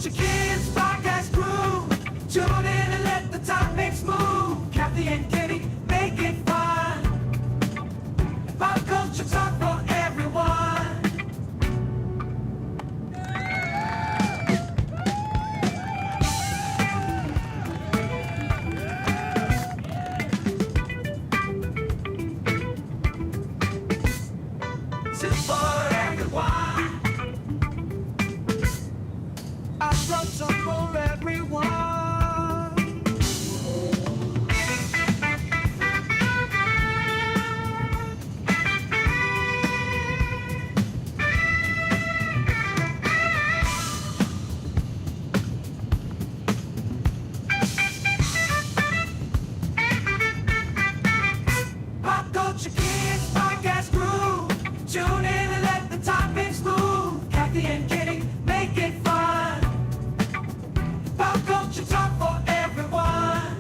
Culture Kids podcast crew. Tune in and let the topics move. Kathy and Kenny make it fun. Pop culture talk for everyone. This is for everyone. I brought some for everyone. Pop Culture Kids podcast crew. Tune in and let the topics move. Kathy and Kenny make it fun. Pop culture talk for everyone.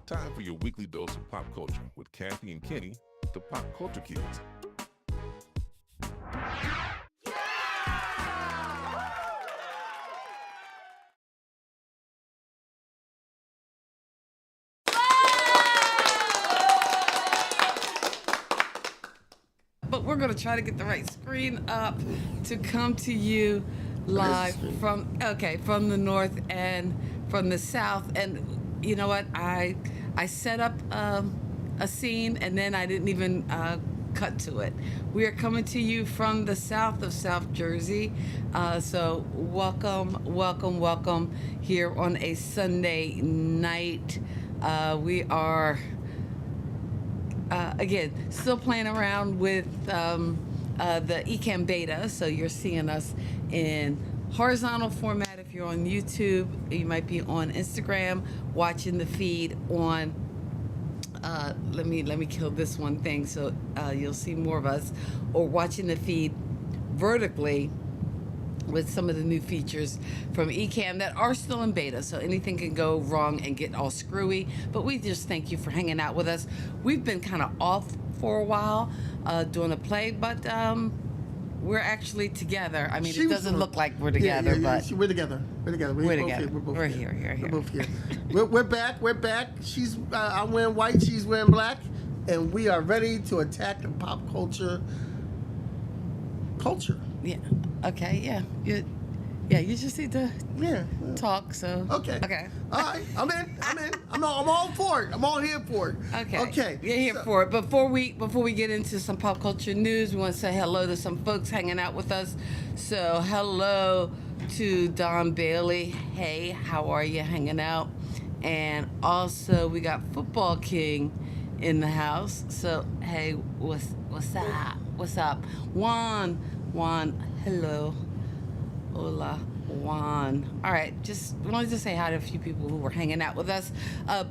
Time for your weekly dose of pop culture with Kathy and Kenny, the Pop Culture Kids. But we're going to try to get the right screen up to come to you live from the north and from the south. And you know what? I set up a scene and then I didn't even cut to it. We are coming to you from the south of South Jersey. So welcome here on a Sunday night. We are again, still playing around with the Ecamm beta, so you're seeing us in horizontal format. If you're on YouTube, you might be on Instagram watching the feed on. Let me kill this one thing so you'll see more of us, or watching the feed vertically with some of the new features from Ecamm that are still in beta, so anything can go wrong and get all screwy. But we just thank you for hanging out with us. We've been kind of off for a while doing a play, but we're actually together. I mean, it doesn't look like we're together, but we're together. We're together. We're together. We're here. We're both here. We're back. We're back. I'm wearing white. She's wearing black, and we are ready to attack the pop culture. Yeah. Okay. Yeah. You just need to talk. So. Okay. All right. I'm in. I'm all for it. I'm all here for it. Okay. You're here for it. Before we get into some pop culture news, we want to say hello to some folks hanging out with us. So hello to Don Bailey. Hey, how are you hanging out? And also we got Football King in the house. So hey, what's up? Juan, hello. Hola, Juan. All right, just wanted to say hi to a few people who were hanging out with us.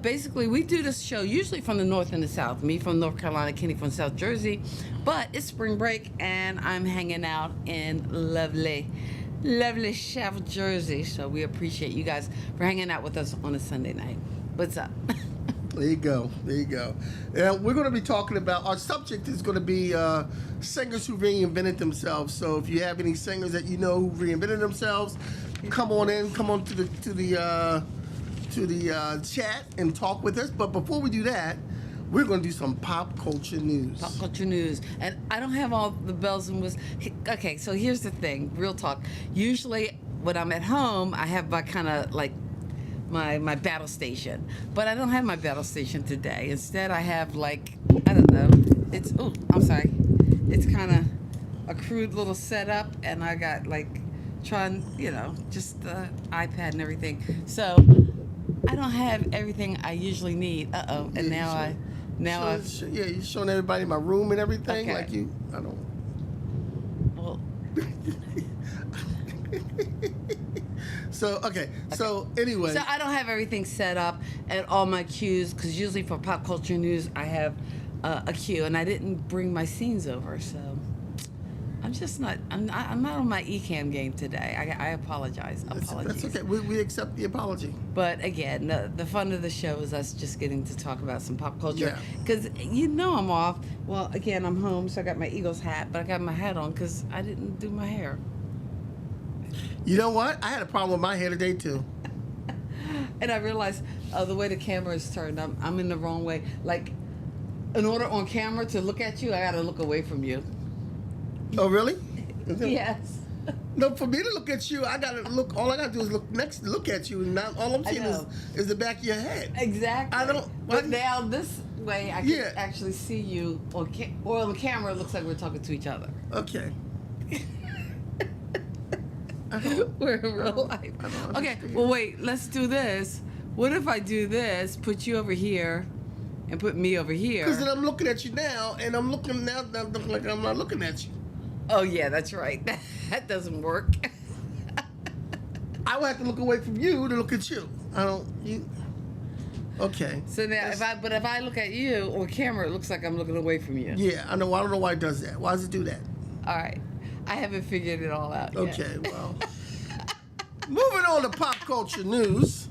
Basically, we do this show usually from the north and the south. Me from North Carolina, Kenny from South Jersey. But it's spring break, and I'm hanging out in lovely South Jersey. So we appreciate you guys for hanging out with us on a Sunday night. What's up? There you go. And we're going to be talking about, our subject is going to be singers who reinvented themselves. So if you have any singers that you know who reinvented themselves, come on to the chat and talk with us. But before we do that, we're going to do some pop culture news. And I don't have all the bells and whistles. Okay, so here's the thing, real talk. Usually when I'm at home, I have my kind of like my battle station, but I don't have my battle station today. Instead, I have like, I don't know, it's kind of a crude little setup, and I got like trying, just the iPad and everything. So I don't have everything I usually need. And you're showing everybody my room and everything. Okay. Like I don't. Well. So anyway. So I don't have everything set up and all my cues, because usually for pop culture news I have a cue, and I didn't bring my scenes over, so I'm just not. I'm not on my ecam game today. I apologize. Apologies. That's okay. We accept the apology. But again, the fun of the show is us just getting to talk about some pop culture. Yeah. Because I'm off. Well, again, I'm home, so I got my Eagles hat, but I got my hat on because I didn't do my hair. You know what? I had a problem with my hair today too. And I realized the way the camera is turned, I'm in the wrong way. Like, in order on camera to look at you, I got to look away from you. Oh, really? Yes. No, for me to look at you, I gotta look. All I gotta do is look at you, and not all I'm seeing is the back of your head. Exactly. I don't. But now this way, I can Yeah. actually see you on the camera. It looks like we're talking to each other. Okay. We're in real life. Okay. Well, wait. Let's do this. What if I do this? Put you over here, and put me over here. Because then I'm looking at you now, and I'm looking now. That looking like I'm not looking at you. Oh yeah, that's right. That doesn't work. I would have to look away from you to look at you. I don't. You. Okay. So now, if I look at you on camera, it looks like I'm looking away from you. Yeah, I know. I don't know why it does that. Why does it do that? All right. I haven't figured it all out yet. Okay. Well. Moving on to pop culture news.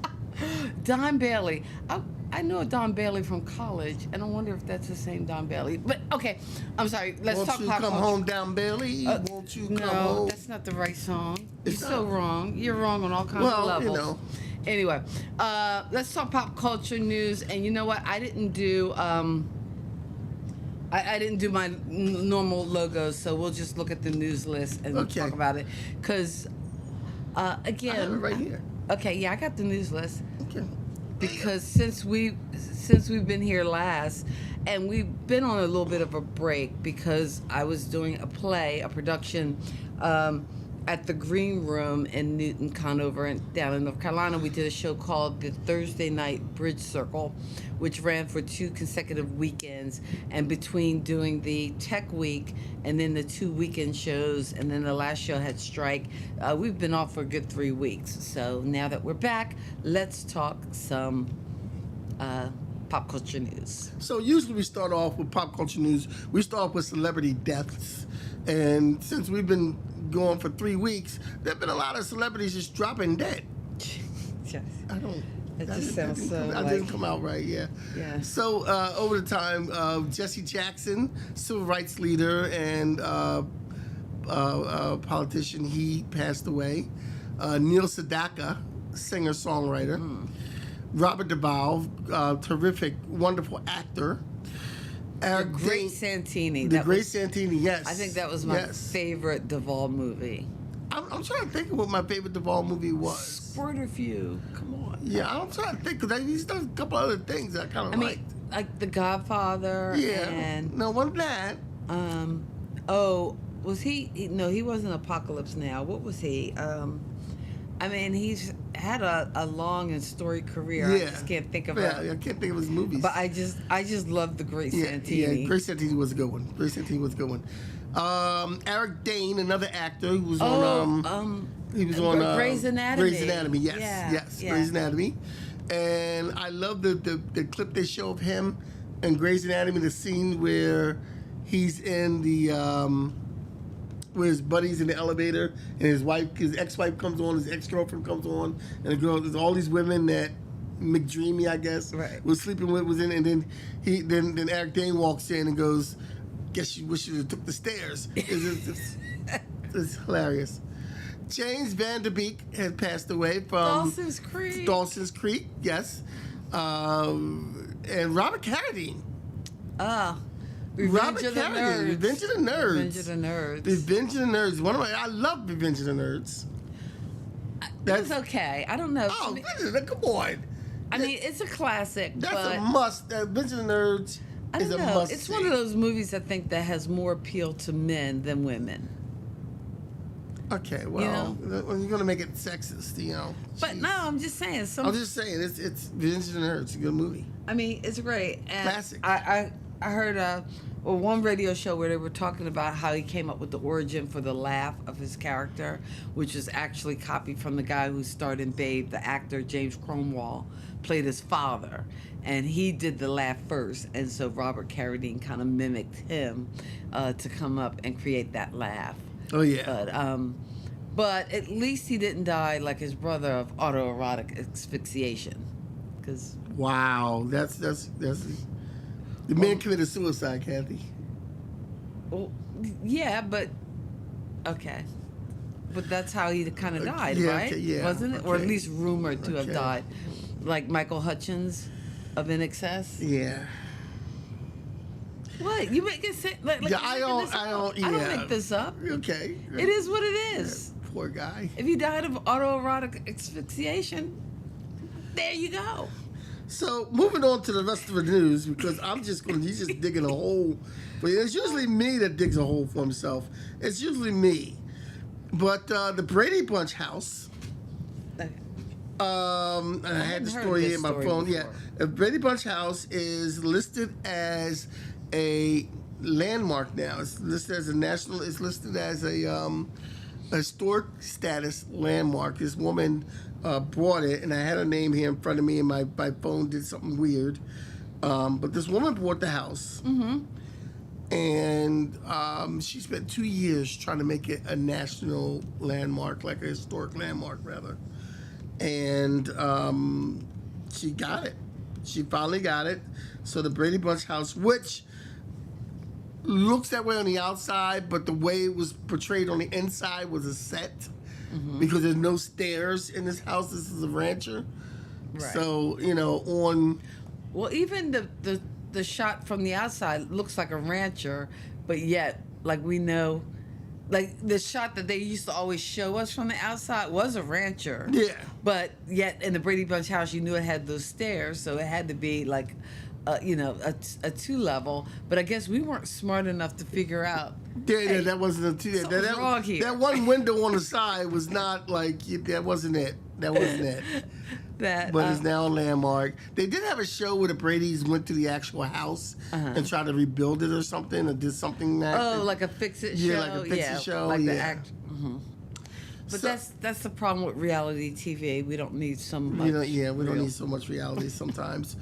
Don Bailey. I know Don Bailey from college, and I wonder if that's the same Don Bailey. But okay, I'm sorry. Let's talk pop culture. Won't you come home down, Bailey? Won't you come no, home? that's not the right song. You're It's so not. wrong. You're wrong on all kinds of levels. You know. Anyway, let's talk pop culture news. And you know what? I didn't do I didn't do my normal logos, so we'll just look at the news list and Okay. talk about it. Because again, I have it right here. Okay, yeah, I got the news list. Okay. Because since we've been here last, and we've been on a little bit of a break because I was doing a production at the Green Room in Newton, Conover, and down in North Carolina. We did a show called the Thursday Night Bridge Circle, which ran for 2 consecutive weekends. And between doing the Tech Week and then the 2 weekend shows, and then the last show had strike, we've been off for a good 3 weeks. So now that we're back, let's talk some pop culture news. So usually we start off with pop culture news. We start off with celebrity deaths, and since we've been going for 3 weeks, there've been a lot of celebrities just dropping dead. Yes. I don't. That just sounds so That didn't come out right. Yeah. Yeah. So over the time, Jesse Jackson, civil rights leader and politician, he passed away. Neil Sedaka, singer songwriter. Robert Duvall, terrific, wonderful actor. The Great Santini. The Great Santini, yes. I think that was my favorite Duvall movie. I'm trying to think of what my favorite Duvall movie was. Squirterview. Come on. Yeah, I'm trying to think, because he's done a couple other things that I kind of liked. Like The Godfather. Yeah. And No, wasn't that? was he? No, he wasn't Apocalypse Now. What was he? He's had a long and storied career. Yeah. I just can't think of it. Yeah, I can't think of his movies. But I just love The Great Santini. Yeah, Great Santini was a good one. Eric Dane, another actor who was on he was on Grey's Anatomy. Grey's Anatomy, yes, Yeah, yes, yeah. Grey's Anatomy. And I love the clip they show of him in Grey's Anatomy, the scene where he's in the where his buddy's in the elevator and his ex-wife comes on, his ex-girlfriend comes on, and the girl, there's all these women that McDreamy, I guess, Right. was sleeping with, was in, and then Eric Dane walks in and goes, "Guess you wish you have took the stairs." It's hilarious. James Van Der Beek had passed away from Dawson's Creek, yes. And Robert Carradine. Revenge of the Nerds. Revenge of the Nerds. Revenge of the Nerds. Revenge of the Nerds. I love Revenge of the Nerds. That's okay. I don't know. Oh, come on. I mean, it's a classic. That's but a must. Revenge of the Nerds I is don't a know. must. It's one of those movies I think that has more appeal to men than women. Okay, well, you're going to make it sexist, But Jeez. no, I'm just saying. I'm just saying, it's Revenge of the Nerds. It's a good movie. I mean, it's great. And Classic. I heard one radio show where they were talking about how he came up with the origin for the laugh of his character, which was actually copied from the guy who starred in Babe, the actor James Cromwell, played his father. And he did the laugh first. And so Robert Carradine kind of mimicked him to come up and create that laugh. Oh yeah. But at least he didn't die like his brother of autoerotic asphyxiation. Because Wow, that's the man committed suicide, Kathy. well, yeah, but okay. But that's how he kind of died, yeah, right? okay, yeah, Wasn't it? Or at okay. least rumored to have Okay. died. Like Michael Hutchins of In Excess. Yeah. What? You make it say like Yeah, you're I making don't. this I up. don't. Yeah. I don't make this up. Okay. It is what it is. Poor guy. If he died of autoerotic asphyxiation, there you go. So moving on to the rest of the news, because I'm just going. He's just digging a hole. But it's usually me that digs a hole for himself. It's usually me. But the Brady Bunch house. And I had the hadn't heard story this here in my story phone. before. Yeah, the Brady Bunch house is listed as a landmark now. It's listed as a national. It's listed as a historic status landmark. This woman bought it, and I had her name here in front of me, and my phone did something weird. But this woman bought the house, and she spent 2 years trying to make it a national landmark, like a historic landmark, rather. And she got it. She finally got it. So the Brady Bunch house, which looks that way on the outside, but the way it was portrayed on the inside was a set, because there's no stairs in this house. This is a rancher. Right. So, on... Well, even the shot from the outside looks like a rancher, but yet, like we know, like the shot that they used to always show us from the outside was a rancher. Yeah. But yet in the Brady Bunch house, you knew it had those stairs, so it had to be like, a 2-level. But I guess we weren't smart enough to figure out. Yeah, that wasn't a two. something's wrong here. That one window on the side was not like, that wasn't it. That wasn't it. That, But it's now a landmark. They did have a show where the Bradys went to the actual house and tried to rebuild it or something, or did something that. oh, like a fix-it show. Yeah, like a fix-it show, Like the yeah. act. But So- that's the problem with reality TV. We don't need so much. we don't real. need so much reality sometimes.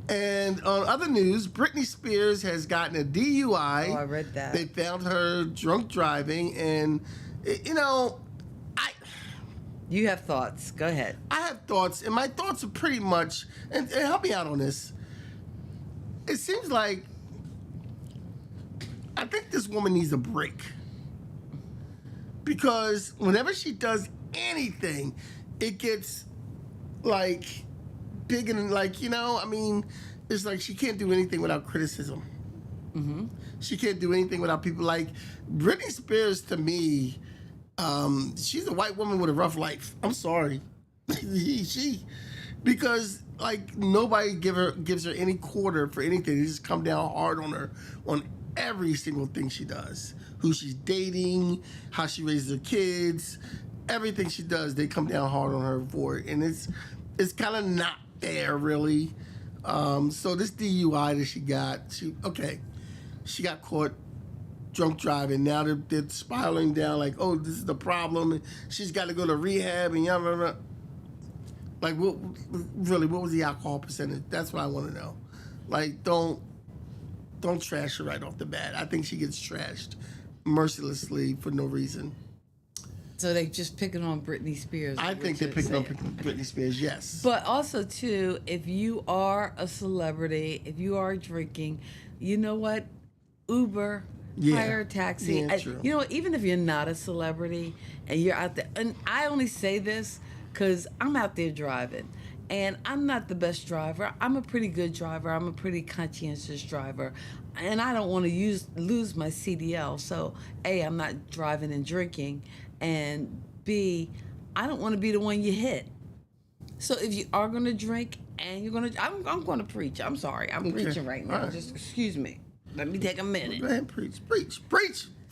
And on other news, Britney Spears has gotten a DUI. Oh, I read that. They found her drunk driving, and You have thoughts. Go ahead. I have thoughts, and my thoughts are pretty much, and help me out on this. It seems like I think this woman needs a break, because whenever she does anything, it gets like big and like, it's like she can't do anything without criticism. She can't do anything without people. Like Britney Spears, to me, she's a white woman with a rough life. I'm sorry. Because like nobody gives her any quarter for anything. They just come down hard on her on every single thing she does. Who she's dating, how she raises her kids, everything she does, they come down hard on her for it. And it's kind of not fair, really. So this DUI that she got, she got caught drunk driving. Now they're spiraling down like, oh, this is the problem. And she's got to go to rehab and yada, yada. Like, what was the alcohol percentage? That's what I want to know. Like, don't trash her right off the bat. I think she gets trashed mercilessly for no reason. So they just picking on Britney Spears. I think they're picking on Britney Spears, yes. But also, too, if you are a celebrity, if you are drinking, you know what? Uber, hire a taxi. Yeah, true. You know what? Even if you're not a celebrity and you're out there, and I only say this because I'm out there driving. And I'm not the best driver. I'm a pretty good driver. I'm a pretty conscientious driver. And I don't want to lose my CDL. So, A, I'm not driving and drinking. And B, I don't want to be the one you hit. So if you are going to drink and you're going to... I'm going to preach. I'm sorry. I'm preaching right now. All right. Just excuse me. Let me take a minute. Go ahead, preach.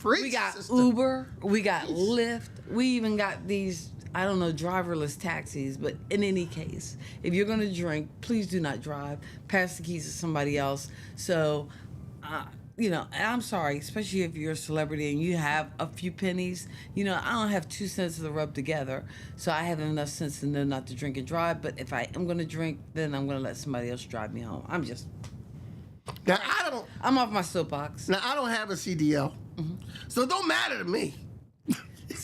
We got sister. Uber. We got Lyft. We even got these... I don't know, driverless taxis, but in any case, if you're going to drink, please do not drive. Pass the keys to somebody else. So, and I'm sorry, especially if you're a celebrity and you have a few pennies. I don't have 2 cents to rub together, so I have enough sense to know not to drink and drive. But if I am going to drink, then I'm going to let somebody else drive me home. Now, I'm off my soapbox. I don't have a CDL, so it don't matter to me.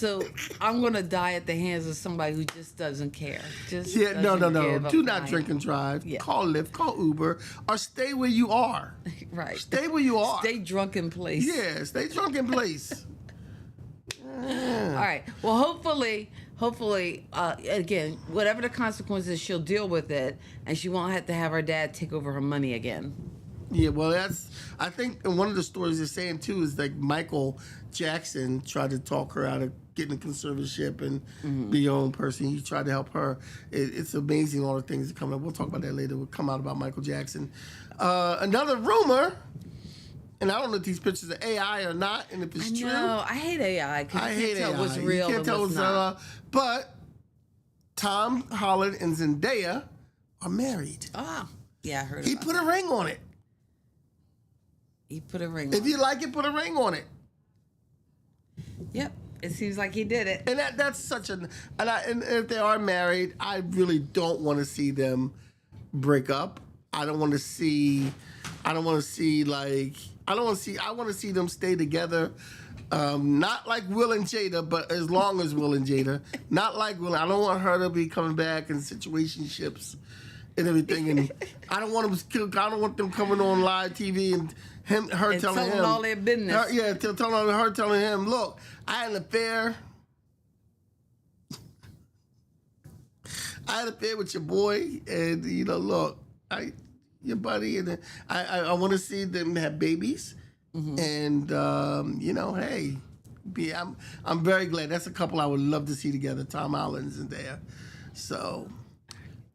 So I'm gonna die at the hands of somebody who just doesn't care. Just Yeah, no. doesn't give a Do not flying- drink and drive. Yeah. Call Lyft, call Uber, or stay where you are. Right. Stay where you are. Stay drunk in place. Yeah, stay drunk in place. All right. Well, hopefully, again, whatever the consequences, she'll deal with it, and she won't have to have her dad take over her money again. Yeah, well, I think in one of the stories they're saying too is like Michael Jackson tried to talk her out of getting a conservatorship and be her own person. He tried to help her. It's amazing all the things that come up. We'll talk about that later. We'll come out about Michael Jackson. Another rumor, and I don't know if these pictures are AI or not, and if it's true. No, I hate AI because you can't tell what's real You can't and tell what's not. but Tom Holland and Zendaya are married. Ah, yeah, I heard He about put a ring on it. He put a ring If on you it. like it, put a ring on it. Yep, it seems like he did it. And that's such an and if they are married, I really don't want to see them break up. I want to see them stay together. Not like Will and Jada, but as long as Will and Jada. Not like Will. I don't want her to be coming back in situationships and everything. And I don't want them coming on live TV and her And telling telling him all their business. her telling him, look, I had an affair. I had an affair with your boy, and look, your buddy, and I want to see them have babies, and hey, I'm very glad. That's a couple I would love to see together. Tom Holland and Zendaya. So,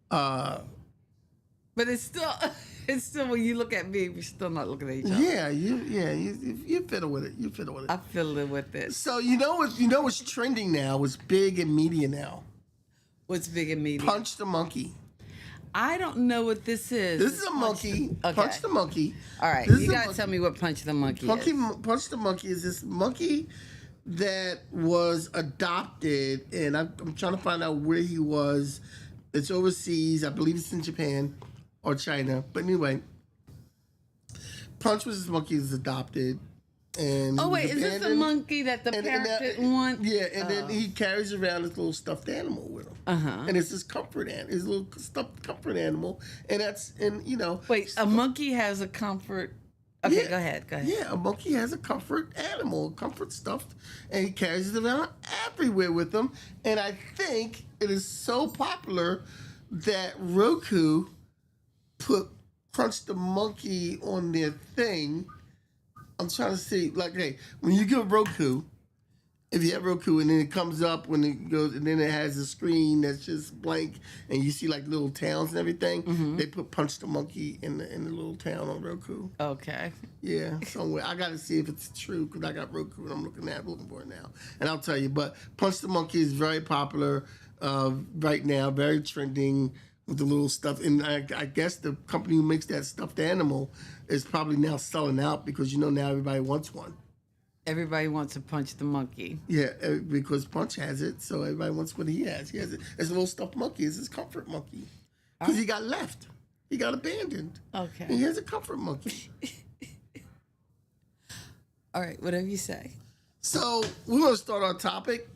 But it's still when you look at me, we're still not looking at each other. yeah, you fiddle with it. You fiddle with it. I feel it with it. So what's trending now? What's big in media now? What's big in media? Punch the monkey. I don't know what this is. This is a monkey. Okay. Punch the monkey. All right, This is you a gotta monkey. tell me what Punch the Monkey is. Punch the monkey is this monkey that was adopted, and I'm trying to find out where he was. It's overseas. I believe it's in Japan or China. But anyway, Punch was this monkey that was adopted. And Oh he wait, was is this the abandoned. monkey that the parent didn't want? Yeah, and then he carries around this little stuffed animal with him. And it's his comfort animal, his little stuffed comfort animal. Wait, a monkey has a comfort. Okay, Yeah. go ahead. Yeah, a monkey has a comfort animal, comfort stuffed, and he carries it around everywhere with him. And I think it is so popular that Roku put Punch the Monkey on their thing. I'm trying to see, like, hey, when you get Roku, if you have Roku and then it comes up when it goes, and then it has a screen that's just blank, and you see like little towns and everything, they put Punch the Monkey in the little town on Roku. Okay. Yeah, somewhere. I got to see if it's true because I got Roku and I'm looking for it now. And I'll tell you, but Punch the Monkey is very popular right now, very trending with the little stuff. And I guess the company who makes that stuffed animal is probably now selling out because now everybody wants one. Everybody wants to punch the monkey. Yeah, because Punch has it, so everybody wants what he has. He has it. It's a little stuffed monkey. It's his comfort monkey because he got left. He got abandoned. Okay. And he has a comfort monkey. All right, whatever you say. So we're going to start our topic,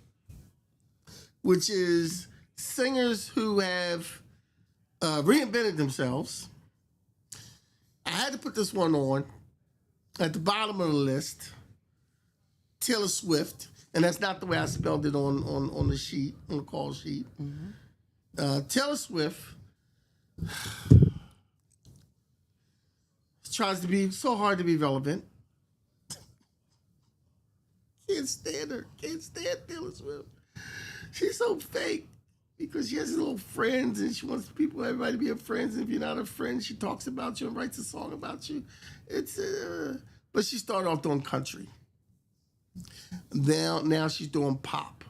which is singers who have reinvented themselves. I had to put this one on at the bottom of the list. Taylor Swift, and that's not the way I spelled it on the sheet, on the call sheet. Taylor Swift tries to be so hard to be relevant. Can't stand her. Can't stand Taylor Swift. She's so fake because she has little friends and she wants everybody to be her friends. And if you're not her friend, she talks about you and writes a song about you. But she started off doing country. Now she's doing pop.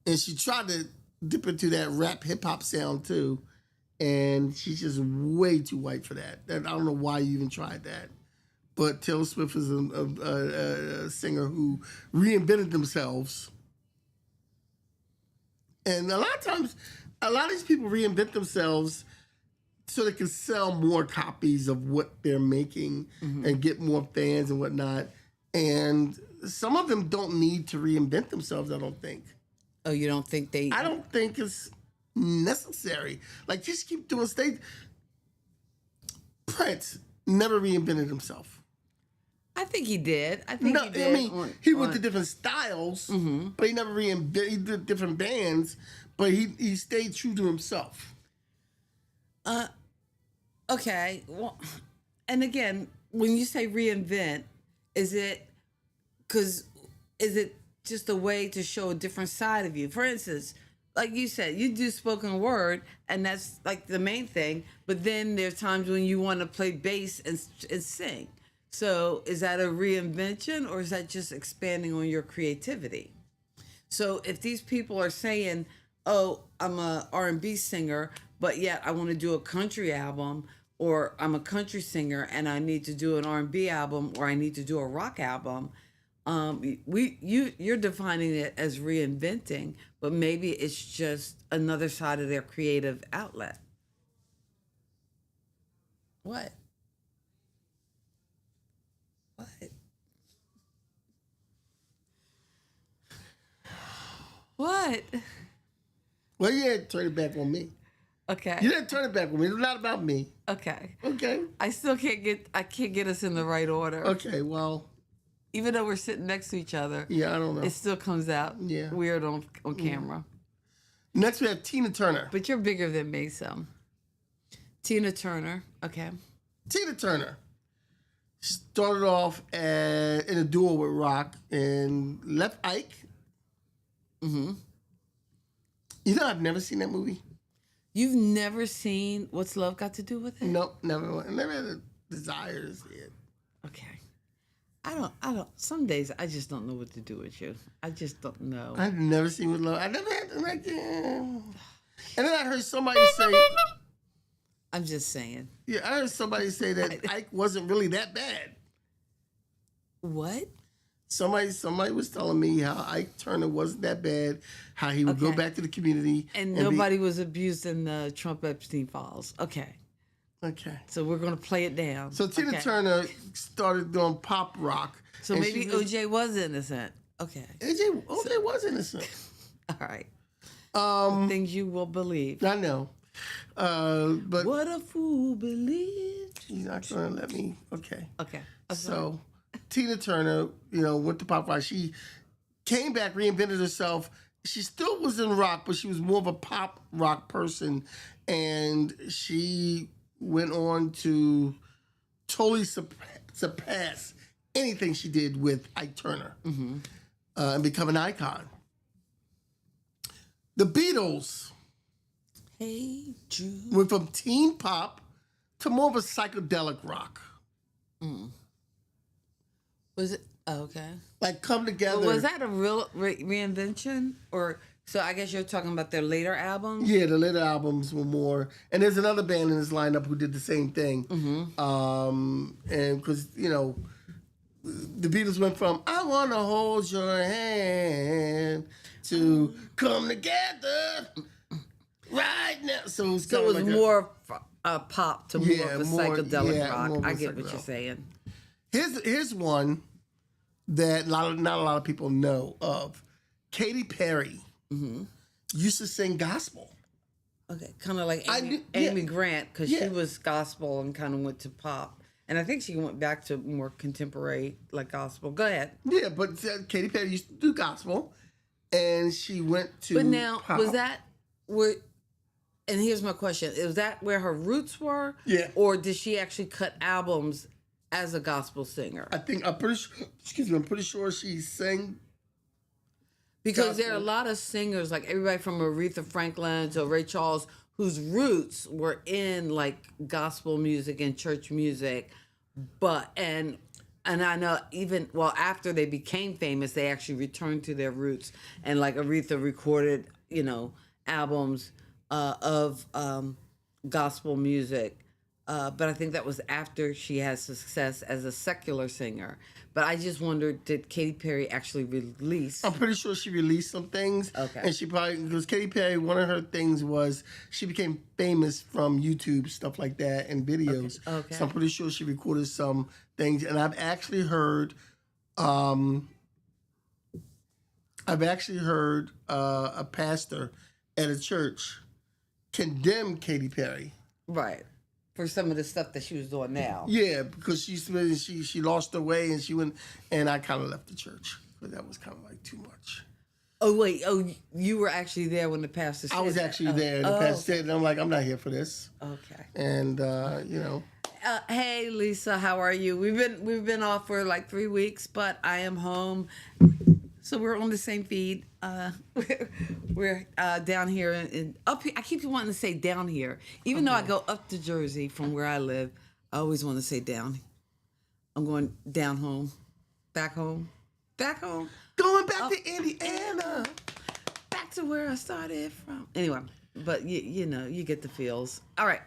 And she tried to dip into that rap hip hop sound too. And she's just way too white for that. I don't know why you even tried that. But Taylor Swift is a singer who reinvented themselves. And a lot of times, a lot of these people reinvent themselves so they can sell more copies of what they're making and get more fans and whatnot. And some of them don't need to reinvent themselves, I don't think. Oh, you don't think they? I don't think it's necessary. Like, just keep doing stage. Prince never reinvented himself. I think he did. I think he did. I mean, he went to different styles, but he never reinvented. He did different bands, but he stayed true to himself. Okay. Well, and again, when you say reinvent, is it just a way to show a different side of you? For instance, like you said, you do spoken word, and that's like the main thing. But then there's times when you want to play bass and sing. So is that a reinvention, or is that just expanding on your creativity? So if these people are saying, "Oh, I'm a R&B singer, but yet I want to do a country album," or "I'm a country singer and I need to do an R&B album, or I need to do a rock album," you're defining it as reinventing, but maybe it's just another side of their creative outlet. What? What? Well, you didn't turn it back on me. Okay. You didn't turn it back on me. It's not about me. Okay. Okay. I still can't get us in the right order. Okay, well. Even though we're sitting next to each other. Yeah, I don't know. It still comes out weird on camera. Next we have Tina Turner. But you're bigger than me, so. Tina Turner. Okay. Tina Turner started off in a duo with Rock and left Ike. Mm-hmm. You know, I've never seen that movie. You've never seen What's Love Got to Do with It? Nope, never. I never had a desire to see it. Okay. I don't. Some days I just don't know what to do with you. I just don't know. I've never seen With Love. I never had to like. And then I heard somebody say. I'm just saying. Yeah, I heard somebody say that Ike wasn't really that bad. What? Somebody was telling me how Ike Turner wasn't that bad, how he would go back to the community. And nobody was abused in the Trump Epstein files. Okay. Okay. So we're going to play it down. So Tina Turner started doing pop rock. So maybe OJ was innocent. Okay. OJ was innocent. All right. Things you will believe. I know. But what a fool believes. She's not going to let me. Okay. Okay. So Tina Turner, went to pop rock. She came back, reinvented herself. She still was in rock, but she was more of a pop rock person. And she went on to totally surpass anything she did with Ike Turner and become an icon. The Beatles went from teen pop to more of a psychedelic rock. Was it? Oh, okay. Like come together. Well, was that a real reinvention? Or, so I guess you're talking about their later albums? Yeah, the later albums were more. And there's another band in this lineup who did the same thing. And because, the Beatles went from I Want to Hold Your Hand to Come Together right now. So it was like more pop to more of a psychedelic rock. I get what you're saying. Here's one that not a lot of people know of. Katy Perry used to sing gospel. Okay, kind of like Amy Grant, because she was gospel and kind of went to pop. And I think she went back to more contemporary, like gospel. Go ahead. Yeah, but Katy Perry used to do gospel, and she went to But now, pop. was that where... And here's my question. Is that where her roots were? Yeah. Or did she actually cut albums as a gospel singer? I'm pretty sure she sang. Because there are a lot of singers, like everybody from Aretha Franklin to Ray Charles, whose roots were in like gospel music and church music. And I know even, after they became famous, they actually returned to their roots. And like Aretha recorded, albums of gospel music. But I think that was after she had success as a secular singer. But I just wondered, did Katy Perry actually release? I'm pretty sure she released some things. Okay. And she probably, because Katy Perry, one of her things was she became famous from YouTube, stuff like that, and videos. Okay. So I'm pretty sure she recorded some things. And I've actually heard I've actually heard a pastor at a church condemn Katy Perry. Right. For some of the stuff that she was doing now. Yeah, because she lost her way and she went, and I kind of left the church. But that was kind of like too much. Oh, wait. Oh, you were actually there when the pastor said I was that. actually there. The pastor said, and I'm like, I'm not here for this. Okay. And, you know. Hey, Lisa, how are you? We've been off for like 3 weeks, but I am home. So we're on the same feed. We're down here up here. I keep wanting to say down here, even though I go up to Jersey from where I live. I always want to say down. I'm going down home, back home, back home. Going back to Indiana. Back to where I started from. Anyway, but you know, you get the feels. All right.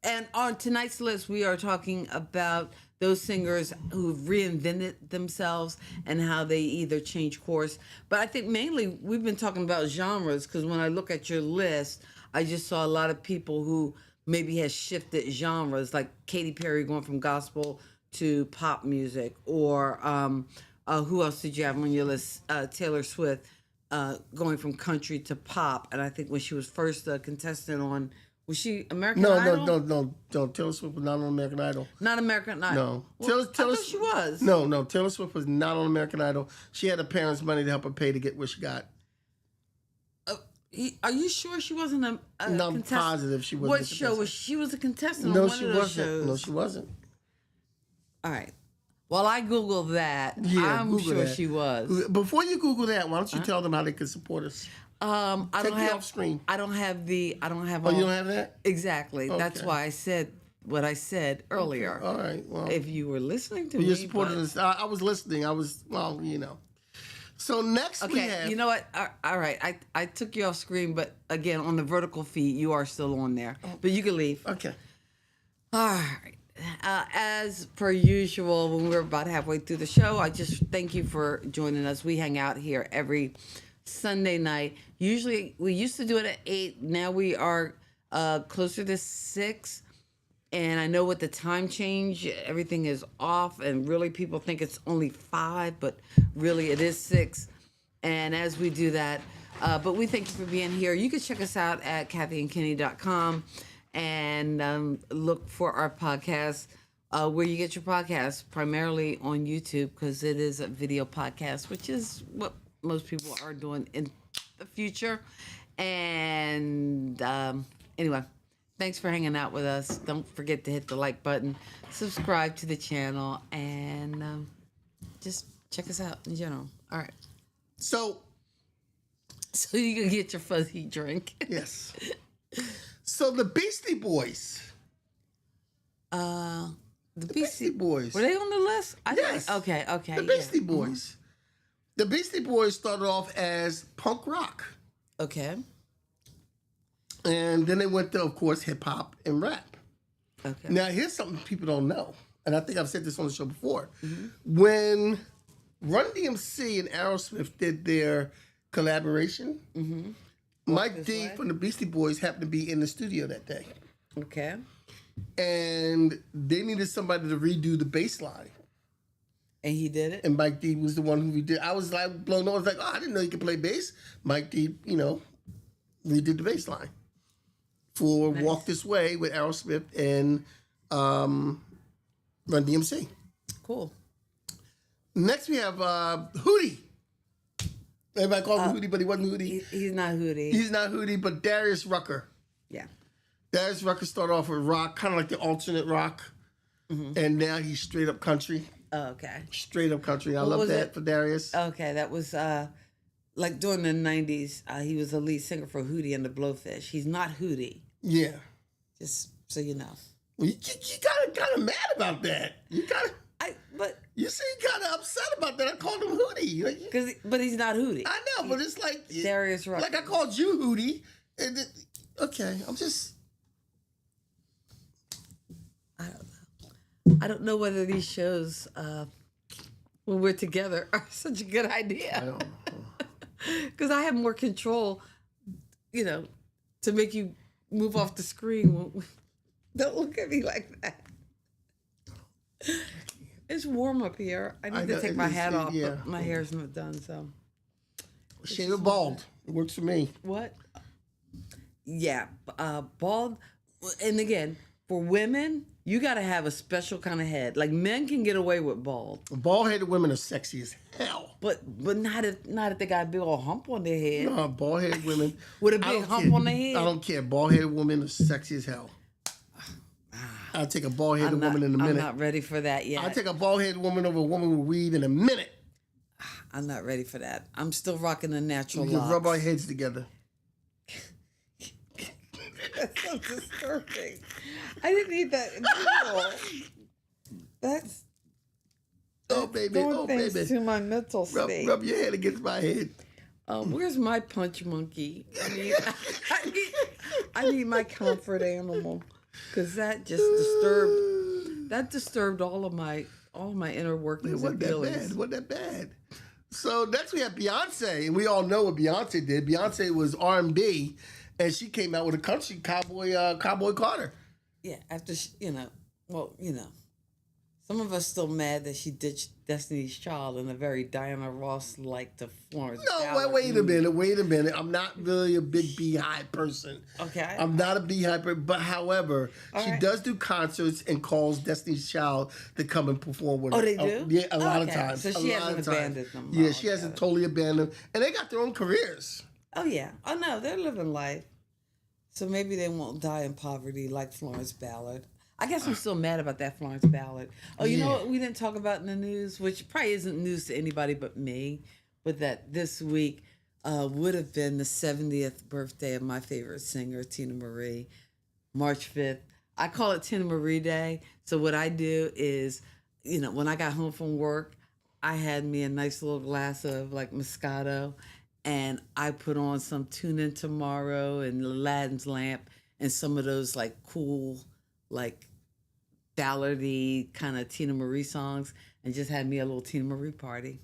And on tonight's list, we are talking about those singers who've reinvented themselves and how they either change course. But I think mainly we've been talking about genres because when I look at your list, I just saw a lot of people who maybe has shifted genres, like Katy Perry going from gospel to pop music, or who else did you have on your list? Taylor Swift going from country to pop. And I think when she was first a contestant on, was she American Idol? No. Taylor Swift was not on American Idol. Not American Idol. No. Well, I thought she was. No. Taylor Swift was not on American Idol. She had her parents' money to help her pay to get what she got. Are you sure she wasn't a No, I'm contestant? positive she wasn't. What show was she? Was a contestant No, on one she of those wasn't. shows? No, she wasn't. All right. While I Google that, Yeah, I'm Google sure that. she was. Before you Google that, why don't you tell them how they can support us? I Take don't me have off screen. I don't have the. I don't have. Oh, all, you don't have that? Exactly. That's Okay. why I said what I said earlier. All right. Well, If you were listening to you're me, supporting but- us. I was listening. Well, you know. So next we Okay, have. you know what? All right, I took you off screen, but again, on the vertical feed, you are still on there. But you can leave. Okay. All right. As per usual, when we're about halfway through the show, I just thank you for joining us. We hang out here every Sunday night. Usually, we used to do it at 8. Now we are closer to 6. And I know with the time change, everything is off. And really, people think it's only 5, but really it is 6. And as we do that, but we thank you for being here. You can check us out at kathyandkenny.com and look for our podcast where you get your podcasts, primarily on YouTube, because it is a video podcast, which is what most people are doing in the future. And anyway, thanks for hanging out with us. Don't forget to hit the like button, subscribe to the channel, and just check us out in general. All right. So you can get your fuzzy drink. yes. So the Beastie Boys. The Beastie Boys. Were they on the list? Yes. Okay. The Beastie Boys. The Beastie Boys started off as punk rock. Okay. And then they went to, of course, hip hop and rap. Okay. Now, here's something people don't know. And I think I've said this on the show before. When Run DMC and Aerosmith did their collaboration, Mike This D Way? from the Beastie Boys happened to be in the studio that day. Okay. And they needed somebody to redo the bass line. And he did it? And Mike D was the one who redid. I was like blown away. I was like, oh, I didn't know you could play bass. Mike D, redid the bass line for Nice. Walk This Way with Aerosmith and Run DMC. Cool. Next we have Hootie. Everybody called him Hootie, but he wasn't Hootie. He's not Hootie. He's not Hootie, but Darius Rucker. Yeah. Darius Rucker started off with rock, kind of like the alternate rock. And now he's straight up country. Oh, okay. Straight up country. I What love was that it? for Darius. Okay, that was like during the 90s, he was the lead singer for Hootie and the Blowfish. He's not Hootie, Yeah. just so you know. Well, you got kind of mad about that. But You seem kind of upset about that. I called him Hootie. but he's not Hootie. I know, but it's like Darius Rucker. Like I called you Hootie. Okay, I'm just. I don't know whether these shows when we're together are such a good I idea. don't know. Because I have more control, to make you move off the screen. Don't look at me like that. It's warm up here. I need to know, take it my is, hat off, yeah. but my hair's not done, so. Shave it bald. It works for me. What? Yeah, bald. And again, for women, you got to have a special kind of head. Like men can get away with bald, Bald-headed women are sexy as hell. but not if they got a big old hump on their head. No, bald-headed women. With a I big don't hump care. on their head. I don't care. Bald-headed women are sexy as hell. I'll take a bald-headed woman in a minute. I'm not ready for that yet. I'll take a bald-headed woman over a woman with weave in a minute. I'm not ready for that. I'm still rocking the natural We can locks. rub our heads together. That's so disturbing. I didn't need that. No. That's Oh, baby. doing Oh, things baby. to my mental Rub, state. rub your head against my head. Where's my punch monkey? I need my comfort animal because that just disturbed all of my inner workings and Wasn't that feelings. bad? Wasn't that bad? So next we have Beyonce, and we all know what Beyonce did. Beyonce was R&B, and she came out with a country Cowboy Carter. Yeah, after some of us still mad that she ditched Destiny's Child in a very Diana Ross-like to Florence. No, Ballard wait a movie. minute. I'm not really a big Beehive person. Okay. I'm not a Beehive person, but however, she right. does do concerts and calls Destiny's Child to come and perform with her. Oh, they do? Yeah, a lot of Okay. times. So she hasn't abandoned them. Yeah, Oh, she hasn't okay. totally abandoned them. And they got their own careers. Oh yeah. Oh no, they're living life. So maybe they won't die in poverty like Florence Ballard. I guess I'm still mad about that Florence Ballard. Oh, you know what we didn't talk about in the news, which probably isn't news to anybody but me, but that this week would have been the 70th birthday of my favorite singer, Tina Marie, March 5th. I call it Tina Marie Day. So what I do is, when I got home from work, I had me a nice little glass of like Moscato, and I put on some Tune In Tomorrow and Aladdin's Lamp and some of those like cool, like ballady kind of Tina Marie songs, and just had me a little Tina Marie party.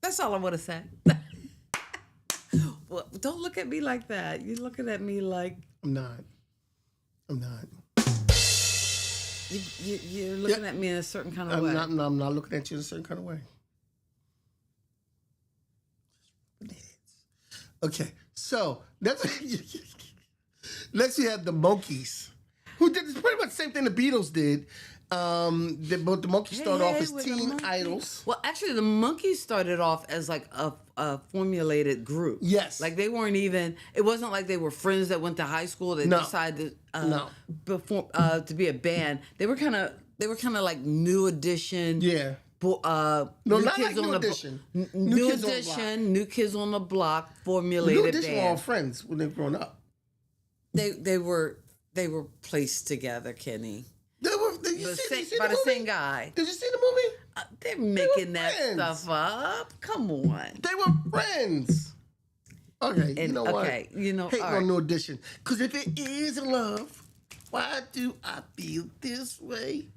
That's all I want to say. Well, don't look at me like that. You're looking at me like I'm not. you're looking at me in a certain kind of way. I'm not looking at you in a certain kind of way. Okay, so next we have the Monkees, who did pretty much the same thing the Beatles did. But the Monkees started off as with the teen Monkees. idols. Well, actually, the Monkees started off as like a formulated group. Yes. Like they weren't even. It wasn't like they were friends that went to high school that No. decided No. to be a band. They were kind of like New Edition. Yeah. No, No, not like New Edition. New Kids on the Block. Edition, New Kids on the Block, New formulated Edition were all band. friends when they were growing up. They were placed together, Kenny. Did you see By the the movie? same guy. Did you see the movie? They're making that friends. stuff up. Come on. They were friends. Okay, you And- know what? okay, Hating all right. on New Edition. Because if it is love, why do I feel this way?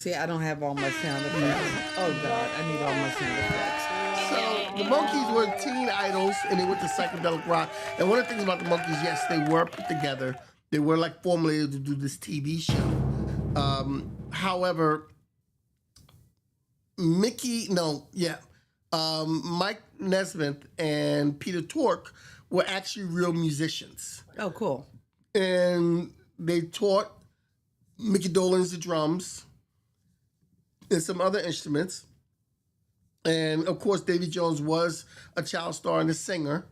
See, I don't have all my sound effects. Oh God, I need all my sound effects. So the Monkees were teen idols, and they went to psychedelic rock. And one of the things about the Monkees, yes, they were put together. They were like formulated to do this TV show. However, Mike Nesmith and Peter Tork were actually real musicians. Oh, cool. And they taught Mickey Dolenz the drums and some other instruments. And of course, Davy Jones was a child star and a singer.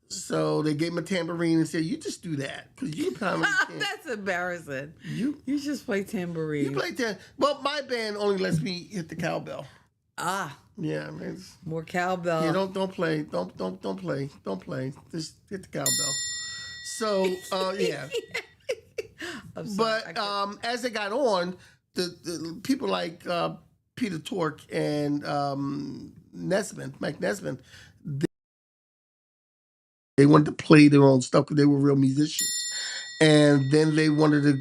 So they gave him a tambourine and said, "You just do that because you probably can't." That's embarrassing. You just play tambourine. play tambourine. Well, my band only lets me hit the cowbell. Ah, Yeah, man. more cowbell. Yeah, don't play. Don't play. Don't play. Just hit the cowbell. So yeah. I'm sorry, But as they got on, the people like Peter Tork and Mike Nesmith, they wanted to play their own stuff because they were real musicians. And then they wanted to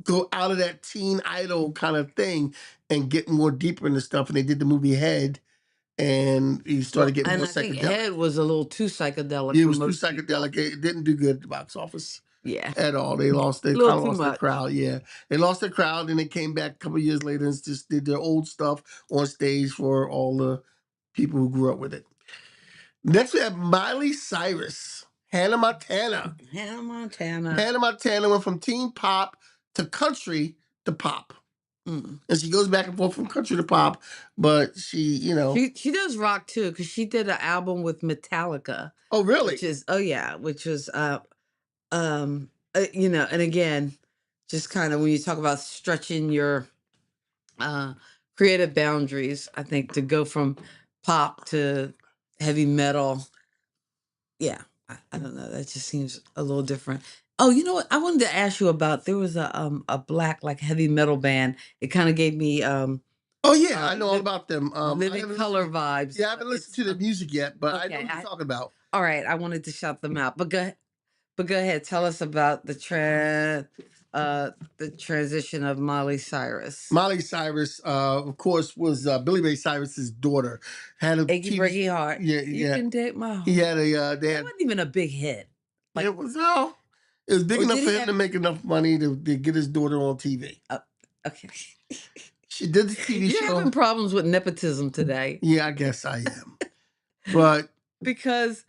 go out of that teen idol kind of thing and get more deeper into stuff. And they did the movie Head, and he started getting and more I think psychedelic. Head was a little too psychedelic. It for was too most people. psychedelic. It didn't do good at the box office Yeah. at all. They kind of Little too lost their much. crowd. Yeah, they lost their crowd, and they came back a couple of years later and just did their old stuff on stage for all the people who grew up with it. Next we have Miley Cyrus, Hannah Montana. Hannah Montana. Hannah Montana went from teen pop to country to pop. Mm. And she goes back and forth from country to pop, but she She does rock too, because she did an album with Metallica, Oh, really? which is which was and again, just kind of when you talk about stretching your creative boundaries, I think to go from pop to heavy metal, yeah, I don't know, that just seems a little different. Oh, you know what? I wanted to ask you about. There was a black like heavy metal band. It kind of gave me Oh, yeah, I know all Liv- about them. I Living haven't Color listened, vibes. yeah, I haven't listened to the music yet, but I know Okay. what you're talking about. All right, I wanted to shout them out, but go ahead. Tell us about the transition of Miley Cyrus. Miley Cyrus, of course, was Billy Ray Cyrus's daughter. Had a Achy TV Breaky Heart. Yeah, You yeah. can date my heart. He had a they That had wasn't even a big hit. Like, it was it was big or enough did for he him have? to make enough money to get his daughter on TV. Okay. She did the TV You're show. having problems with nepotism today Yeah, I guess I am. But because.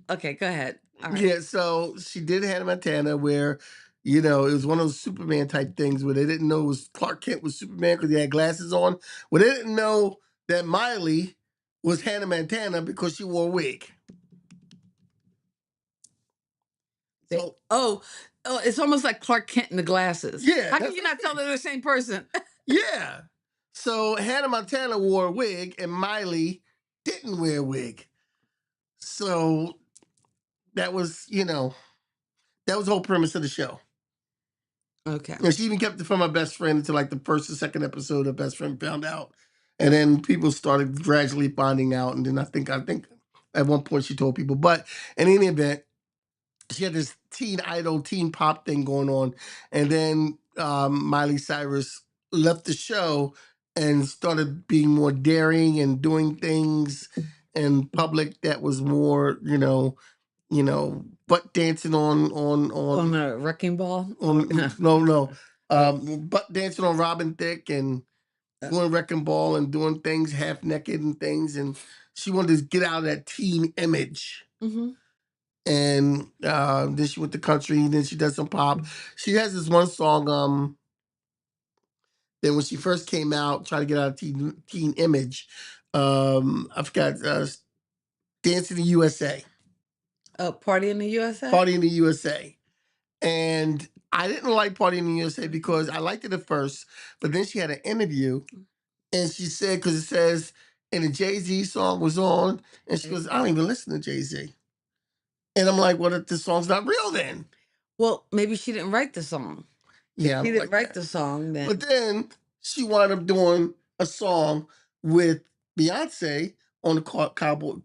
Okay, go ahead. All right. yeah, so she did Hannah Montana, where it was one of those Superman type things where they didn't know it was Clark Kent was Superman because he had glasses on. Well, they didn't know that Miley was Hannah Montana because she wore a wig. So It's almost like Clark Kent in the glasses. yeah, How can that's you not tell they're the same person? yeah. So Hannah Montana wore a wig and Miley didn't wear a wig. So that was that was the whole premise of the show. Okay. And she even kept it from her best friend until like the first or second episode. Her best friend found out, and then people started gradually finding out. And then I think at one point she told people. But in any event, she had this teen idol, teen pop thing going on, and then Miley Cyrus left the show and started being more daring and doing things in public that was more, butt dancing On a wrecking ball? no, butt dancing on Robin Thicke and doing wrecking ball and doing things half naked and things, and she wanted to get out of that teen image. Mm-hmm. And then she went to country, and then she does some pop. She has this one song, then when she first came out, trying to get out of teen image, I forgot, Dance in the USA. Party in the USA? Party in the USA. And I didn't like Party in the USA because I liked it at first, but then she had an interview, and she said, because it says, and the Jay-Z song was on, and she goes, I don't even listen to Jay-Z. And I'm like, well, if this song's not real then. Well, maybe she didn't write the song. Yeah, She didn't write the song then. But then she wound up doing a song with Beyonce on the Cowboy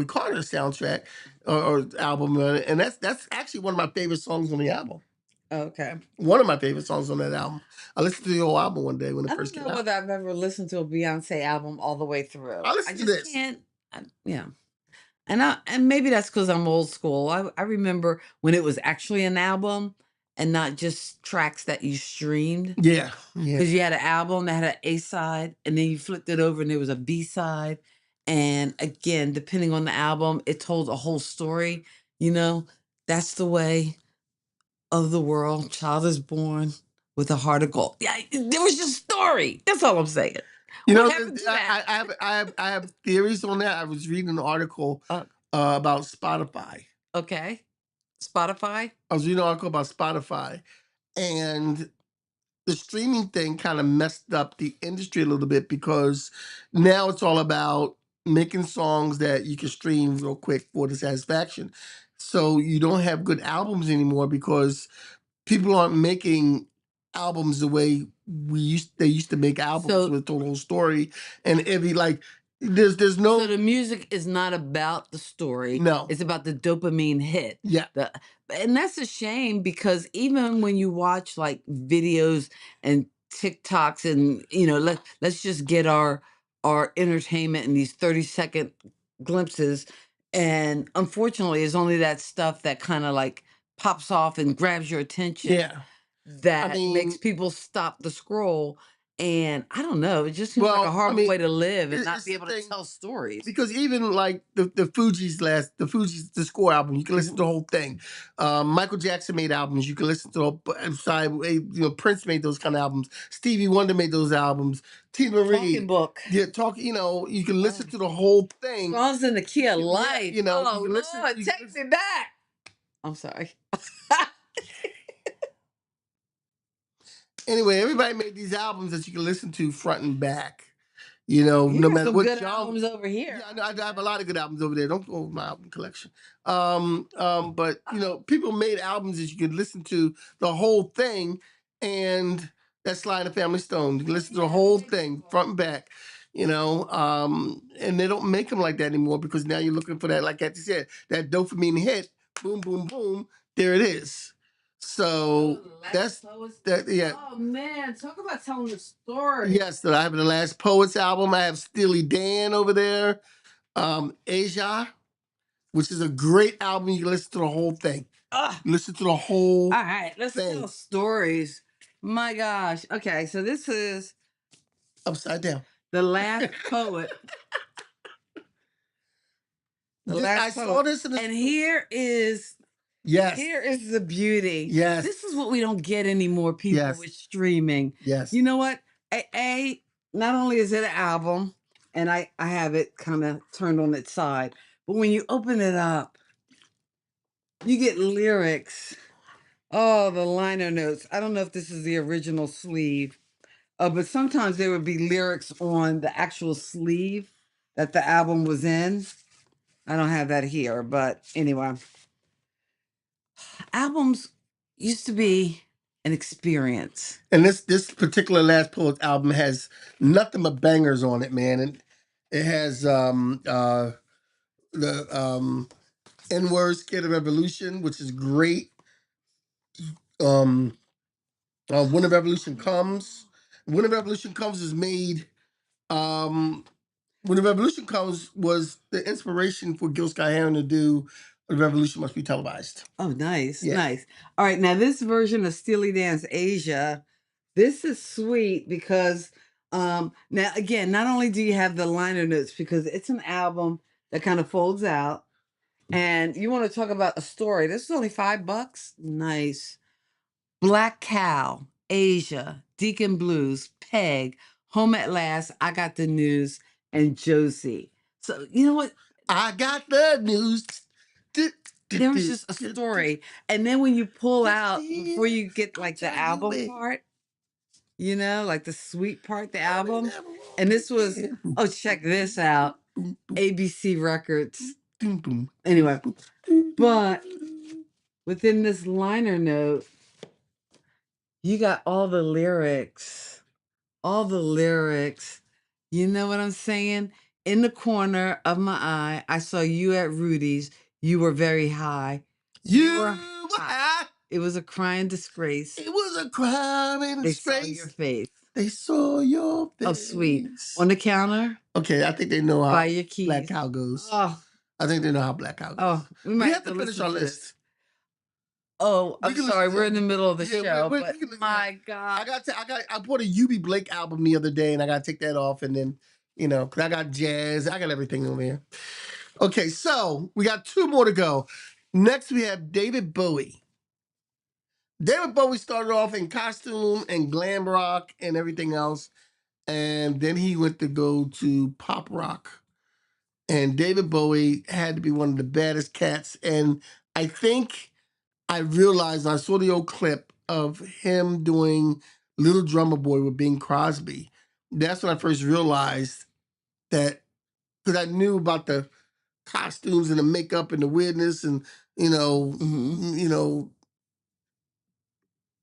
Carter soundtrack or album, and that's actually one of my favorite songs on the album. Okay. One of my favorite songs on that album. I listened to the whole album one day when it I first don't came know out. whether I've ever listened to a Beyonce album all the way through. I listened to just this. can't. Yeah. And maybe that's because I'm old school. I remember when it was actually an album and not just tracks that you streamed. Yeah. Because you had an album that had an A side, and then you flipped it over and there was a B side. And again, depending on the album, it told a whole story. That's the way of the world. Child is born with a heart of gold. Yeah, there was just story. That's all I'm saying. What happened to that? I have theories on that. I was reading an article about Spotify. Okay. Spotify? I was reading an article about Spotify, and the streaming thing kind of messed up the industry a little bit because now it's all about making songs that you can stream real quick for the satisfaction. So you don't have good albums anymore because people aren't making albums the way they used to make albums with the whole story and every there's no. So the music is not about the story. No. It's about the dopamine hit. Yeah. And that's a shame because even when you watch like videos and TikToks and let's just get our entertainment in these 30-second glimpses. And unfortunately, it's only that stuff that kind of like pops off and grabs your attention. Yeah. That makes people stop the scroll. And I don't know, it just seems like a Well, I horrible mean, way to live and not it's be the able to thing tell stories. because even like the Fugees, the Score album, you can listen to the whole thing. Michael Jackson made albums, you can listen to. I'm sorry, Prince made those kind of albums. Stevie Wonder made those albums. Tina Marie, Talking book. yeah, you can listen to the whole thing. Songs in the key of Yeah, life. you know, Oh you can listen. Lord, You can take listen. me back. I'm sorry. Anyway, everybody made these albums that you can listen to front and back. You know, You no got matter some what good genre. albums over here. Yeah, I know. I have a lot of good albums over there. Don't go over my album collection. But people made albums that you could listen to the whole thing, and that's Sly and the Family Stone. You can listen to the whole thing front and back. And they don't make them like that anymore because now you're looking for that, like Kathy said, that dopamine hit. Boom, boom, boom. There it is. So that's that. Yeah. Oh man, talk about telling the story. Yes, so I have the Last Poets album. I have Steely Dan over there. Asia, which is a great album. You can listen to the whole thing. Listen to the whole All right, let's thing. tell stories. My gosh. Okay, so this is Upside down. The Last Poet. I saw this in the and here is Yes. here is the beauty. Yes. This is what we don't get anymore, people, Yes. with streaming. Yes. You know what? Not only is it an album, and I have it kind of turned on its side, but when you open it up, you get lyrics. Oh, the liner notes. I don't know if this is the original sleeve, but sometimes there would be lyrics on the actual sleeve that the album was in. I don't have that here, but anyway. Albums used to be an experience. And this particular Last Poets album has nothing but bangers on it, man. And it has the N-word Scared of Revolution, which is great. When the Revolution Comes. When the Revolution Comes is made. When the Revolution Comes was the inspiration for Gil Scott-Heron to do The Revolution Must Be Televised. Oh, nice, Yeah. nice. All right, now this version of Steely Dan's Asia, this is sweet because now again, not only do you have the liner notes because it's an album that kind of folds out, and you want to talk about a story. This is only $5. Nice. Black Cow, Asia, Deacon Blues, Peg, Home at Last, I Got the News, and Josie. So you know what? I got the news. There was just a story. And then when you pull out, before you get like the album part, like the sweet part, the album. And this was, oh, check this out. ABC Records. Anyway, but within this liner note, you got all the lyrics. All the lyrics. You know what I'm saying? In the corner of my eye, I saw you at Rudy's. You were very high. You were high. It was a crying disgrace. It was a crime and They saw disgrace. your face. They saw your face. Oh, sweet. On the counter, Okay, I think they know how by your keys. Black Cow goes. Oh, I think they know how Black Cow goes. oh, we We might have to finish our list. this. Oh, We I'm can sorry. listen to- We're in the middle of the Yeah, show, we but can listen- my God. I bought a UB Blake album the other day, and I got to take that off, and then because I got jazz, I got everything over here. Okay, so we got 2 more to go. Next, we have David Bowie. David Bowie started off in costume and glam rock and everything else, and then he went to go to pop rock. And David Bowie had to be one of the baddest cats. And I think I realized, I saw the old clip of him doing Little Drummer Boy with Bing Crosby. That's when I first realized that, because I knew about the costumes and the makeup and the weirdness and,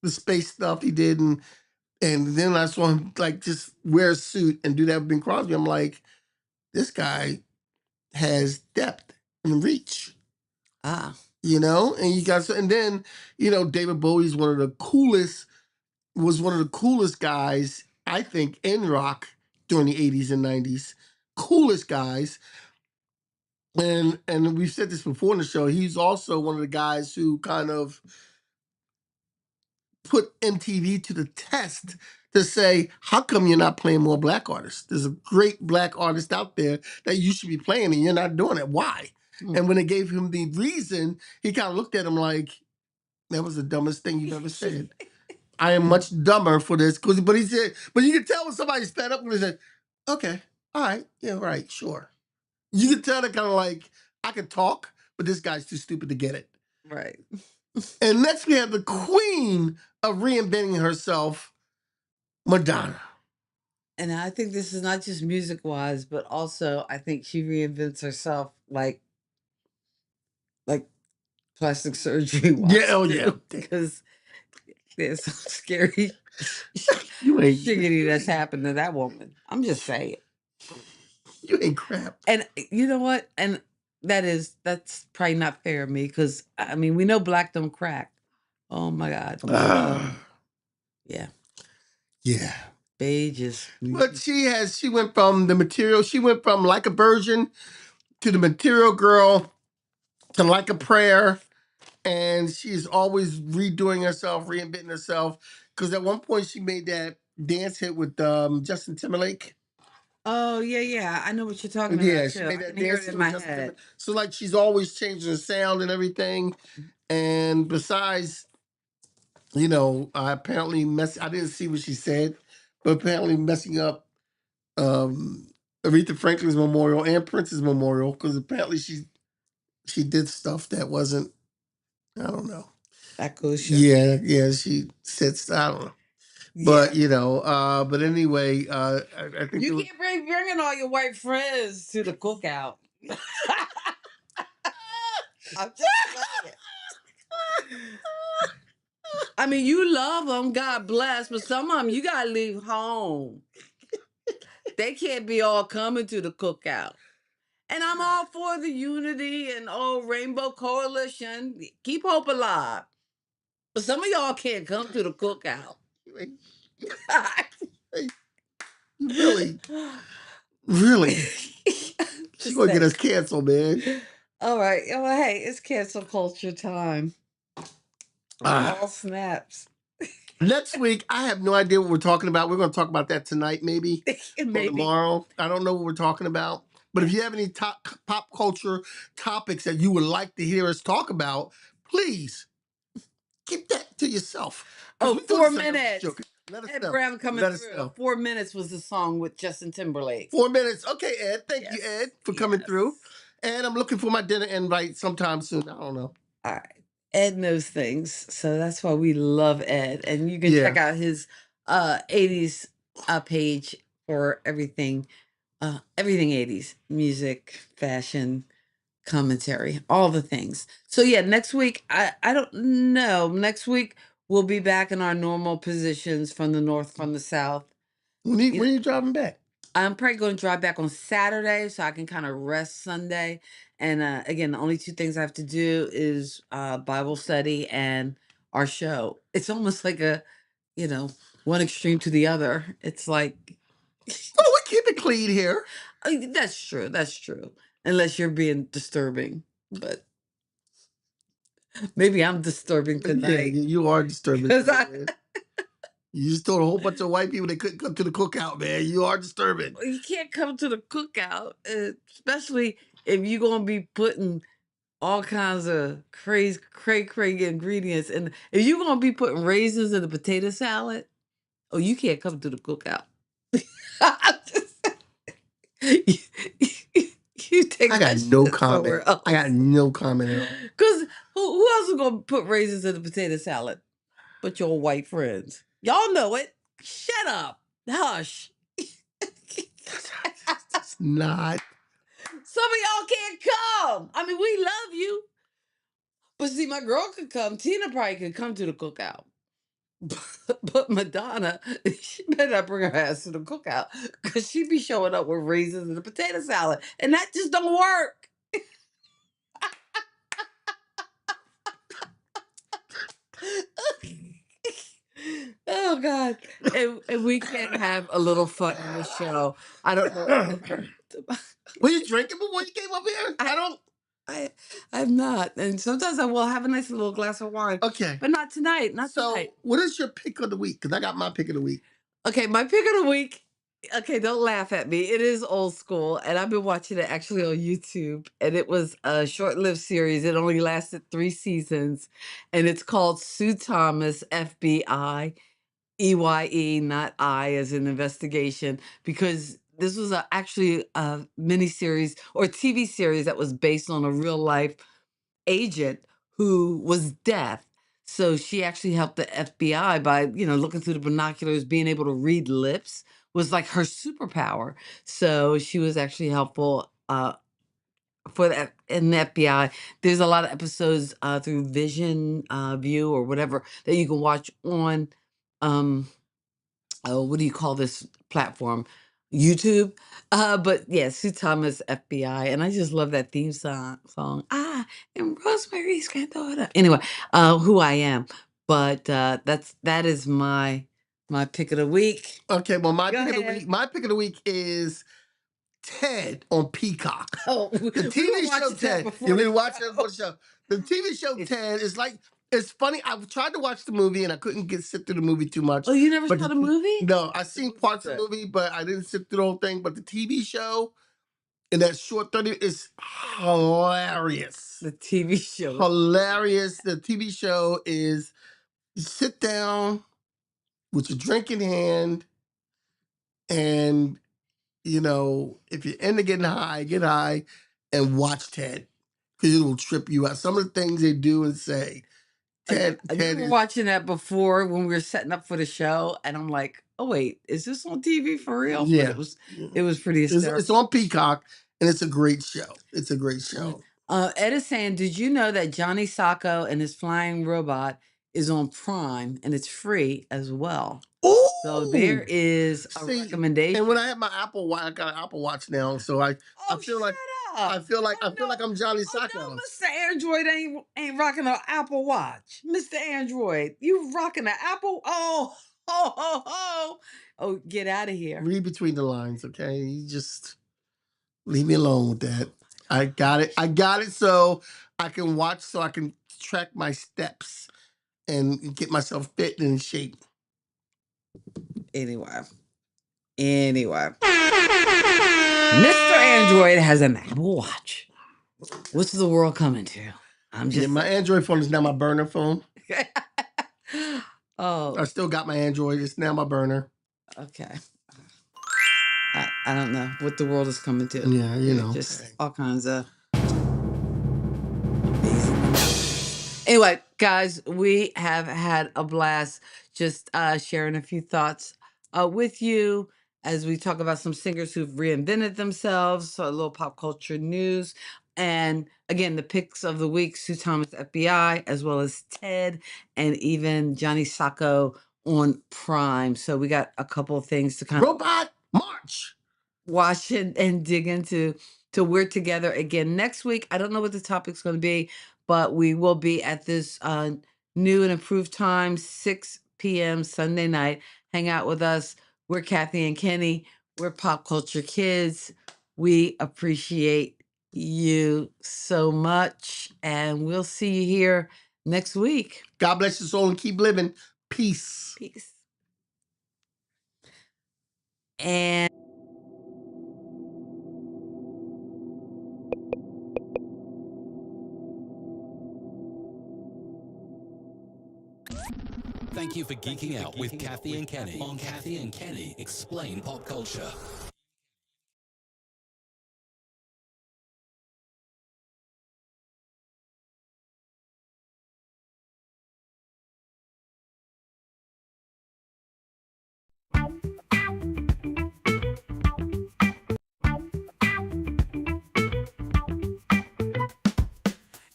the space stuff he did. And then I saw him like just wear a suit and do that with Bing Crosby. I'm like, this guy has depth and reach. Ah. And you got, and then, David Bowie's was one of the coolest guys, I think, in rock during the 80s and 90s. Coolest guys. And we've said this before in the show, he's also one of the guys who kind of put MTV to the test to say, how come you're not playing more black artists? There's a great black artist out there that you should be playing and you're not doing it. Why? And when they gave him the reason, he kind of looked at him like, that was the dumbest thing you've ever said. I am much dumber for this. But he said, but you can tell when somebody's fed up when they said, okay, all right, yeah, right, sure. You can tell they're kind of like, I can talk, but this guy's too stupid to get it. Right. And next we have the queen of reinventing herself, Madonna. And I think this is not just music wise, but also I think she reinvents herself like plastic surgery wise. Yeah, oh yeah. Because there's some scary You ain't shiggity that's happened to that woman. I'm just saying. You ain't crap. And you know what? And that's probably not fair of me because I mean we know black don't crack. Oh my God. Yeah. Yeah. Beige is. But she went from the material, she went from Like a Virgin to the Material Girl to Like a Prayer. And she's always redoing herself, reinventing herself. Because at one point she made that dance hit with Justin Timberlake. Oh yeah. I know what you're talking about. Yeah, she too. made I that can hear dance it hit in with my Justin head. Timberlake. So like she's always changing the sound and everything. And besides, you know, apparently I didn't see what she said, but apparently messing up Aretha Franklin's memorial and Prince's memorial because apparently she did stuff that wasn't, I don't know. That goes. Yeah, she said I don't know. But Yeah. you know, but anyway, I think You can't bringing all your white friends to the cookout. I'm just saying. I mean, you love them, God bless, but some of them you gotta leave home. They can't be all coming to the cookout. And I'm all for the unity and Rainbow Coalition. Keep hope alive. But some of y'all can't come to the cookout. really, really, she's gonna get us canceled, man. All right. Well, hey, it's cancel culture time. All snaps. Next week, I have no idea what we're talking about. We're going to talk about that tonight, maybe, or tomorrow. I don't know what we're talking about. But if you have any top pop culture topics that you would like to hear us talk about, please keep that to yourself. Oh, 4 minutes. Let us Ed know. Brown coming Let us through. know. 4 minutes was the song with Justin Timberlake. 4 minutes. Okay, Ed. Thank you, Ed, for coming Yes. through. And I'm looking for my dinner invite sometime soon. I don't know. All right. Ed knows things, so that's why we love Ed. And you can check out his 80s page for everything 80s music, fashion, commentary, all the things. So yeah, next week I don't know. Next week we'll be back in our normal positions from the north, from the south. When are you driving back? I'm probably going to drive back on Saturday so I can kind of rest Sunday. And again, the only two things I have to do is Bible study and our show. It's almost like one extreme to the other. It's like, Oh, we keep it clean here. That's true. That's true. Unless you're being disturbing. But maybe I'm disturbing Yeah, tonight. you are disturbing. 'Cause Man. You just told a whole bunch of white people they couldn't come to the cookout, man. You are disturbing. You can't come to the cookout, especially if you're going to be putting all kinds of crazy ingredients. And if you're going to be putting raisins in the potato salad, you can't come to the cookout. You take I got that no shit comment. somewhere else. I got no comment at all. Because who else is going to put raisins in the potato salad but your white friends? Y'all know it. Shut up. Hush. It's not. Some of y'all can't come. I mean, we love you. But see, my girl could come. Tina probably could come to the cookout. But Madonna, she better not bring her ass to the cookout because she be showing up with raisins and a potato salad. And that just don't work. Oh God. And we can't have a little fun in the show. I don't know. Were you drinking before you came up here? I'm not. And sometimes I will have a nice little glass of wine. Okay. But not tonight. Not So, tonight. what is your pick of the week? Because I got my pick of the week. Okay, my pick of the week. Okay, don't laugh at me. It is old school, and I've been watching it actually on YouTube. And it was a short-lived series. It only lasted 3 seasons, and it's called Sue Thomas FBI. EYE, not I, as an investigation, because this was actually a miniseries or TV series that was based on a real life agent who was deaf. So she actually helped the FBI by, looking through the binoculars, being able to read lips was like her superpower. So she was actually helpful for that in the FBI. There's a lot of episodes through Vision View or whatever that you can watch on what do you call this platform? YouTube. But yeah, Sue Thomas FBI. And I just love that theme song. And Rosemary's granddaughter. Anyway, who I am. But that is my pick of the week. Okay, well, my Go pick of the ahead. week. My pick of the week is Ted on Peacock. Oh, The we were TV show watching that Ted. before Yeah, we the were watching show. it before the show. The TV show Ted is like, it's funny. I tried to watch the movie and I couldn't sit through the movie too much. Oh, you never But saw the movie? No, I seen movie's parts of the good. movie, but I didn't sit through the whole thing. But the TV show in that short 30 is hilarious. The TV show. Hilarious. The TV show is you sit down with your drink in hand and if you're into getting high, get high and watch Ted because it will trip you out. Some of the things they do and say, Ted We were is, watching that before when we were setting up for the show, and I'm like, "Oh wait, is this on TV for real?" Yeah. But it was pretty hysterical. it's on Peacock and it's a great show. It's a great show. Ed is saying, "Did you know that Johnny Sacco and his flying robot is on Prime and it's free as well?" Ooh! So there is a recommendation. And when I have my Apple Watch, I got an Apple Watch now, so I feel like up. I feel like I'm Johnny Oh, Sacco. no, Mr. Android ain't rocking an Apple Watch. Mr. Android, you rocking an Apple? Oh, get out of here. Read between the lines, okay? You just leave me alone with that. I got it so I can watch, so I can track my steps and get myself fit and in shape. Anyway. Mr. Android has an Apple Watch. What's the world coming to? I'm just my Android phone is now my burner phone. Oh, I still got my Android. It's now my burner. okay. I don't know what the world is coming to. Yeah, just all kinds of. Anyway, guys, we have had a blast just sharing a few thoughts with you as we talk about some singers who've reinvented themselves, so a little pop culture news. And again, the picks of the week, Sue Thomas FBI, as well as Ted, and even Johnny Sacco on Prime. So we got a couple of things to kind of Robot March. watch and dig into. We're together again next week. I don't know what the topic's going to be, but we will be at this new and improved time, 6 p.m. Sunday night. Hang out with us. We're Kathy and Kenny. We're Pop Culture Kids. We appreciate you so much, and we'll see you here next week. God bless your soul and keep living. Peace. Peace. And thank you for geeking out with Kathy and Kenny on Kathy and Kenny Explain Pop Culture.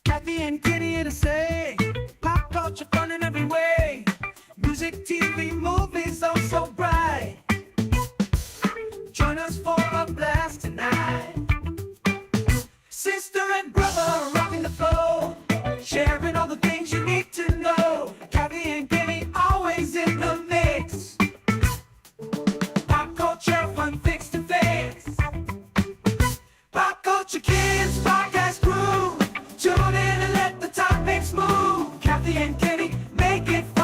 Kathy and Kenny here to say, pop culture fun in every way. Music, TV, movies, oh so bright. Join us for a blast tonight. Sister and brother rocking the flow, sharing all the things you need to know. Kathy and Kenny always in the mix. Pop culture fun fix to fix. Pop Culture Kids podcast crew. make it